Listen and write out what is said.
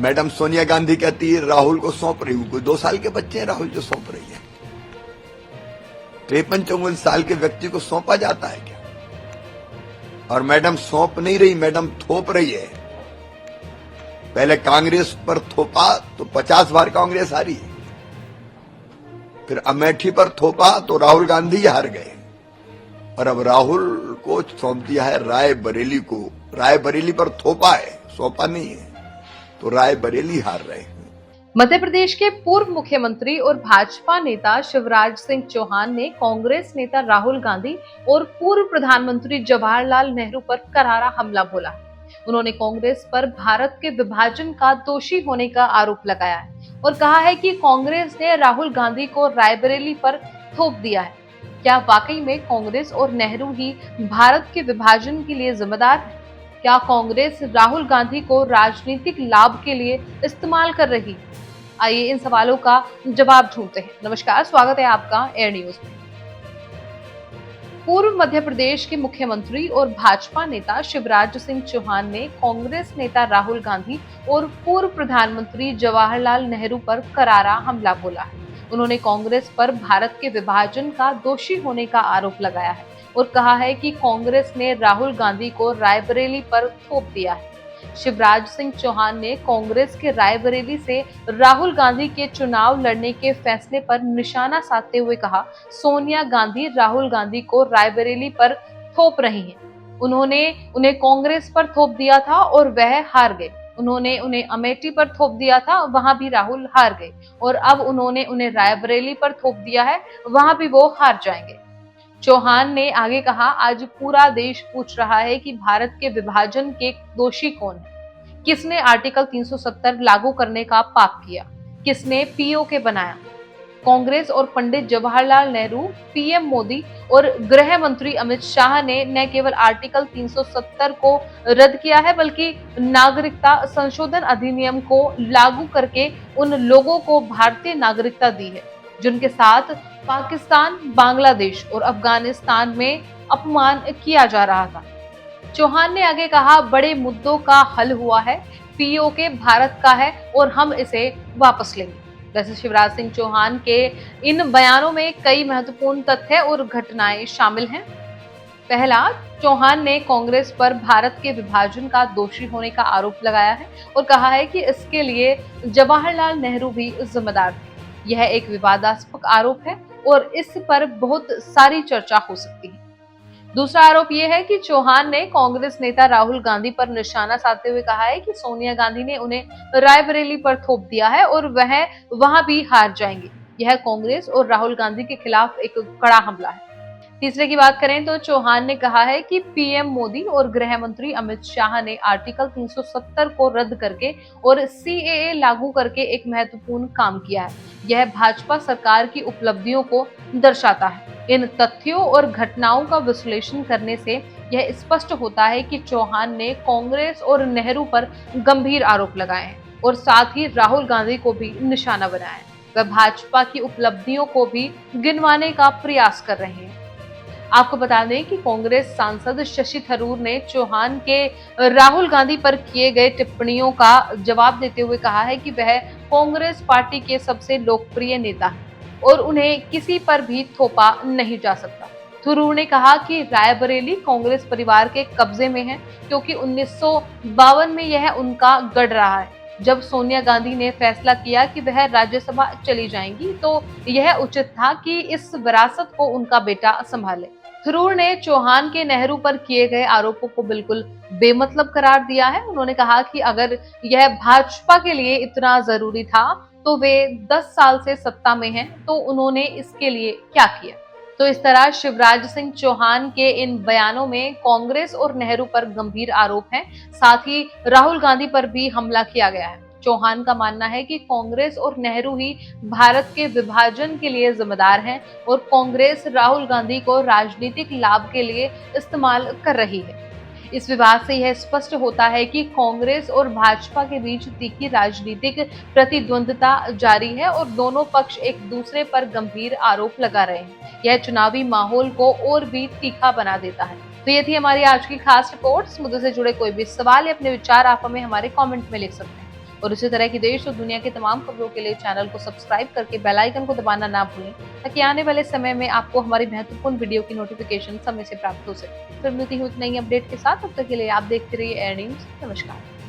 Madam Sonia Gandhi कहती है राहुल को सौंप रही हूं। कोई 2 साल के बच्चे हैं राहुल जो सौंप रही है? 53-54 साल के व्यक्ति को सौंपा जाता है क्या? और मैडम सौंप नहीं रही, मैडम थोप रही है। पहले कांग्रेस पर थोपा तो 50 बार कांग्रेस हारी, फिर अमेठी पर थोपा तो राहुल गांधी हार गए, और अब राहुल को सौंप दिया है रायबरेली को। रायबरेली पर थोपा है, सौंपा नहीं है, तो रायबरेली हार रहे हैं। मध्य प्रदेश के पूर्व मुख्यमंत्री और भाजपा नेता शिवराज सिंह चौहान ने कांग्रेस नेता राहुल गांधी और पूर्व प्रधानमंत्री जवाहरलाल नेहरू पर करारा हमला बोला। उन्होंने कांग्रेस पर भारत के विभाजन का दोषी होने का आरोप लगाया है और कहा है कि कांग्रेस ने राहुल गांधी को रायबरेली पर थोप दिया है। क्या वाकई में कांग्रेस और नेहरू ही भारत के विभाजन के लिए जिम्मेदार है? क्या कांग्रेस राहुल गांधी को राजनीतिक लाभ के लिए इस्तेमाल कर रही? आइए इन सवालों का जवाब ढूंढते हैं। नमस्कार, स्वागत है आपका एयर न्यूज में। पूर्व मध्य प्रदेश के मुख्यमंत्री और भाजपा नेता शिवराज सिंह चौहान ने कांग्रेस नेता राहुल गांधी और पूर्व प्रधानमंत्री जवाहरलाल नेहरू पर करारा हमला बोला है। उन्होंने कांग्रेस पर भारत के विभाजन का दोषी होने का आरोप लगाया है और कहा है कि कांग्रेस ने राहुल गांधी को रायबरेली पर थोप दिया है। शिवराज सिंह चौहान ने कांग्रेस के रायबरेली से राहुल गांधी के चुनाव लड़ने के फैसले पर निशाना साधते हुए कहा, सोनिया गांधी राहुल गांधी को रायबरेली पर थोप रही हैं। उन्होंने उन्हें कांग्रेस पर थोप दिया था और वह हार गए। उन्होंने उन्हें अमेठी पर थोप दिया था, वहां भी राहुल हार गए, और अब उन्होंने उन्हें रायबरेली पर थोप दिया है, वहां भी वो हार जाएंगे। चौहान ने आगे कहा, आज पूरा देश पूछ रहा है कि भारत के विभाजन के दोषी कौन है? किसने आर्टिकल 370 लागू करने का पाप किया? किसने पीओके बनाया? कांग्रेस और पंडित जवाहरलाल नेहरू, पीएम मोदी और गृह मंत्री अमित शाह ने न केवल आर्टिकल 370 को रद्द किया है, बल्कि नागरिकता संशोधन अधिनियम को लागू करके उन लोगों को भारतीय नागरिकता दी है जिनके साथ पाकिस्तान, बांग्लादेश और अफगानिस्तान में अपमान किया जा रहा था। चौहान ने आगे कहा, बड़े मुद्दों का हल हुआ है, पीओके भारत का है और हम इसे वापस लेंगे। वैसे शिवराज सिंह चौहान के इन बयानों में कई महत्वपूर्ण तथ्य और घटनाएं शामिल हैं। पहला, चौहान ने कांग्रेस पर भारत के विभाजन का दोषी होने का आरोप लगाया है और कहा है कि इसके लिए जवाहरलाल नेहरू भी जिम्मेदार थे। यह एक विवादास्पद आरोप है और इस पर बहुत सारी चर्चा हो सकती है। दूसरा आरोप यह है कि चौहान ने कांग्रेस नेता राहुल गांधी पर निशाना साधते हुए कहा है कि सोनिया गांधी ने उन्हें रायबरेली पर थोप दिया है और वह वहां भी हार जाएंगे। यह कांग्रेस और राहुल गांधी के खिलाफ एक कड़ा हमला है। तीसरे की बात करें तो चौहान ने कहा है कि पीएम मोदी और गृह मंत्री अमित शाह ने आर्टिकल 370 को रद्द करके और सीएए लागू करके एक महत्वपूर्ण काम किया है। यह भाजपा सरकार की उपलब्धियों को दर्शाता है। इन तथ्यों और घटनाओं का विश्लेषण करने से यह स्पष्ट होता है कि चौहान ने कांग्रेस और नेहरू पर गंभीर आरोप लगाए हैं और साथ ही राहुल गांधी को भी निशाना बनाया है। वह भाजपा की उपलब्धियों को भी गिनवाने का प्रयास कर रहे हैं। आपको बता दें कि कांग्रेस सांसद शशि थरूर ने चौहान के राहुल गांधी पर किए गए टिप्पणियों का जवाब देते हुए कहा है कि वह कांग्रेस पार्टी के सबसे लोकप्रिय नेता हैं और उन्हें किसी पर भी थोपा नहीं जा सकता। थरूर ने कहा कि रायबरेली कांग्रेस परिवार के कब्जे में है क्योंकि 1952 में यह उनका गढ़ रहा है। जब सोनिया गांधी ने फैसला किया कि वह राज्यसभा चली जाएंगी तो यह उचित था कि इस विरासत को उनका बेटा संभाले। थरूर ने चौहान के नेहरू पर किए गए आरोपों को बिल्कुल बेमतलब करार दिया है। उन्होंने कहा कि अगर यह भाजपा के लिए इतना जरूरी था तो वे 10 साल से सत्ता में हैं, तो उन्होंने इसके लिए क्या किया? तो इस तरह शिवराज सिंह चौहान के इन बयानों में कांग्रेस और नेहरू पर गंभीर आरोप हैं, साथ ही राहुल गांधी पर भी हमला किया गया है। चौहान का मानना है कि कांग्रेस और नेहरू ही भारत के विभाजन के लिए जिम्मेदार हैं और कांग्रेस राहुल गांधी को राजनीतिक लाभ के लिए इस्तेमाल कर रही है। इस विवाद से यह स्पष्ट होता है कि कांग्रेस और भाजपा के बीच तीखी राजनीतिक प्रतिद्वंद्विता जारी है और दोनों पक्ष एक दूसरे पर गंभीर आरोप लगा रहे हैं। यह चुनावी माहौल को और भी तीखा बना देता है। तो ये थी हमारी आज की खास रिपोर्ट। इस मुद्दे से जुड़े कोई भी सवाल या अपने विचार आप हमें हमारे कमेंट में लिख सकते हैं। और इसी तरह की देश और दुनिया की तमाम खबरों के लिए चैनल को सब्सक्राइब करके बेल आइकन को दबाना ना भूलें, ताकि आने वाले समय में आपको हमारी महत्वपूर्ण वीडियो की नोटिफिकेशन समय से प्राप्त हो सके। फिर मिलती हूँ एक नई अपडेट के साथ, तब तक के लिए आप देखते रहिए एयर न्यूज। नमस्कार।